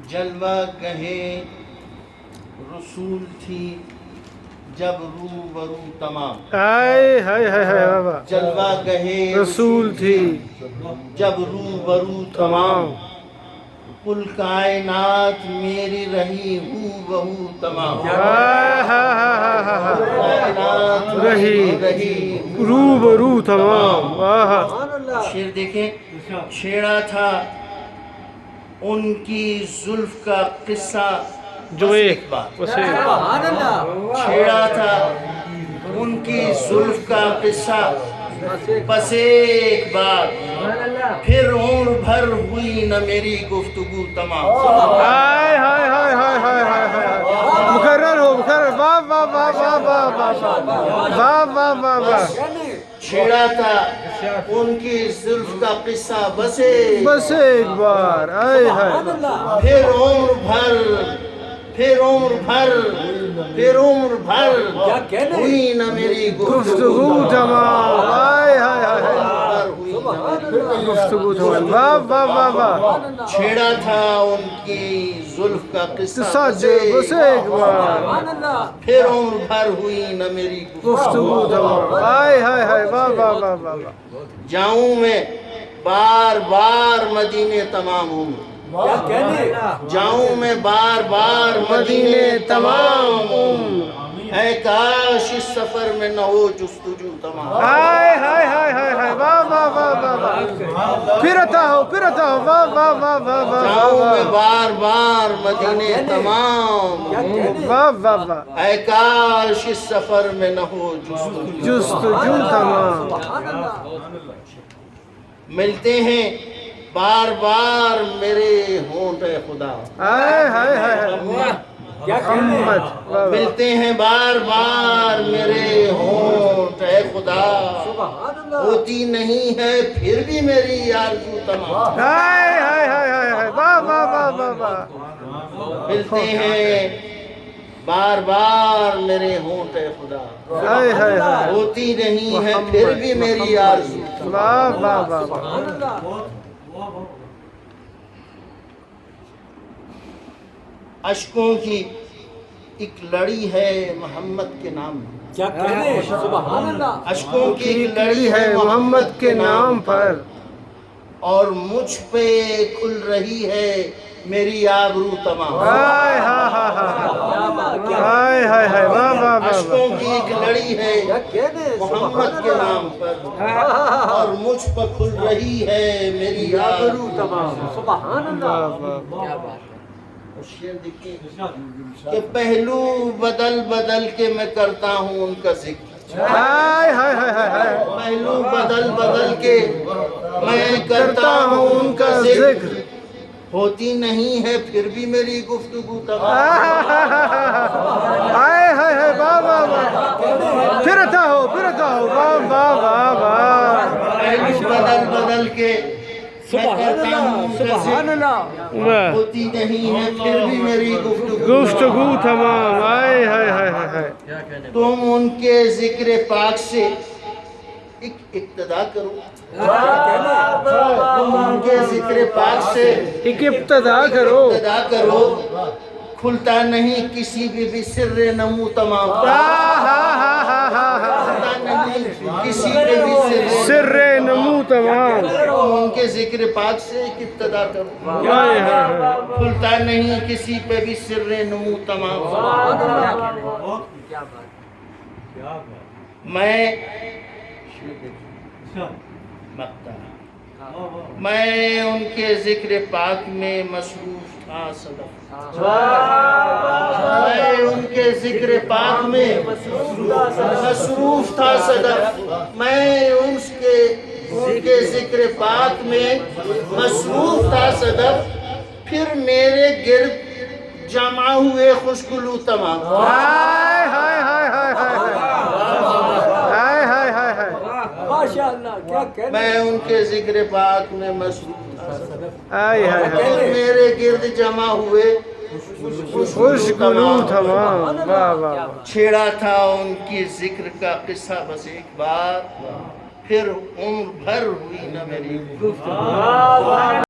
جلوہ گہے رسول تھی جب روبرو تمام. ہائے ہائے ہائے ہائے بابا. جلوہ گہے رسول تھی جب روبرو تمام. کل کائنات میری رہی ہو بہو تمام. کائنات رہی روبرو تمام. واہ. شیر دیکھیں. چھیڑا تھا ان کی زلف کا قصہ جو بس ایک ایک بار. چھیڑا تھا ان کی زلف کا قصہ بس ایک بار. پھر عمر بھر ہوئی نہ میری گفتگو تمام. ہائے ہائے ہائے ہائے ہائے ہائے ہائے. مکرر ہو مکرر. واہ واہ واہ واہ واہ واہ واہ واہ واہ واہ. چھیڑا تھا ان کی زلف کا قصہ بس بس ایک بار. ہائے ہائے. پھر عمر بھر ہوئی نہ میری گفتگو تمام. ہائے ہائے ہائے ہائے. گفتگو تمام. واہ واہ واہ واہ. چھیڑا تھا ان کی زلف کا قصہ بس ایک بار. پھر عمر بھر ہوئی نہ میری گفتگو تمام. ہائے ہائے ہائے. واہ واہ واہ واہ واہ. جاؤں میں بار بار مدینے تمام عمر. جاؤں میں بار بار مدینے تمام عمر. اے کاش اس سفر میں نہ ہو جستجو تمام. ہائے ہائے ہائے ہائے ہائے. واہ واہ واہ واہ واہ. پھر عطا ہو پھر عطا ہو. واہ واہ واہ واہ واہ. جاؤں میں بار بار مدینے تمام. واہ واہ واہ. اے کاش اس سفر میں نہ ہو جستجو تمام. ملتے ہیں بار بار میرے ہونٹ اے خدا. ہائے ہائے ہائے ہائے. محمد. ملتے ہیں بار بار میرے ہونٹ اے خدا. ہوتی نہیں ہے پھر بھی میری آرزو تمام. ہائے ہائے ہائے ہائے ہائے. واہ واہ واہ واہ واہ. ملتے ہیں بار بار میرے ہونٹ اے خدا. ہائے ہائے ہائے. ہوتی نہیں ہے پھر بھی میری آرزو. واہ واہ واہ واہ. اشکوں کی ایک لڑی ہے محمد کے نام پر. اشکوں کی ایک لڑی ہے محمد کے نام پر. اور مجھ پہ کھل رہی ہے میری آبرو تمام. ہائے ہائے ہائے ہائے ہائے ہائے. واہ واہ واہ. اشکوں کی ایک لڑی ہے محمد کے نام پر اور مجھ پر کھل رہی ہے میری آبرو تمام. شعر دیکھیں کہ پہلو بدل بدل کے میں کرتا ہوں ان کا ذکر. ہائے ہائے ہائے ہائے. پہلو بدل بدل کے میں کرتا ہوں ان کا ذکر. ہوتی نہیں ہے پھر بھی میری گفتگو تمام. ہائے ہائے ہائے. واہ واہ واہ. پھر عطا ہو پھر عطا ہو. واہ واہ واہ واہ. پہلو بدل بدل کے میں کرتا ہوں ان کا ذکر. ہوتی نہیں ہے پھر بھی میری گفتگو تمام. ہائے ہائے ہائے ہائے. تم ان کے ذکر پاک سے ایک ابتدا کرو. تم ان کے ذکر پاک سے ایک ابتدا کرو. کھلتا نہیں کسی بھی سر نمو تمام. کھلتا نہیں کسی بھی سر نمو تمام. تم ان کے ذکر پاک سے ایک ابتدا کرو. کھلتا نہیں کسی پہ بھی سر نمو تمام. میں ان کے ذکر پاک میں مصروف تھا صدف. میں ان کے ذکر پاک میں مصروف تھا صدف. میں ان کے ذکر پاک میں مصروف تھا صدف. پھر میرے گرد جمع ہوئے خوشگلو تمام. ہائے ہائے ہائے ہائے ہائے. ہائے ہائے ہائے ہائے. میں ان کے ذکر پاک میں مصروف تھا. ہائے ہائے ہائے. میرے گرد جمع ہوئے خوشگلو تمام. واہ واہ. چھیڑا تھا ان کی ذکر کا قصہ بس ایک بار. پھر عمر بھر ہوئی نہ میری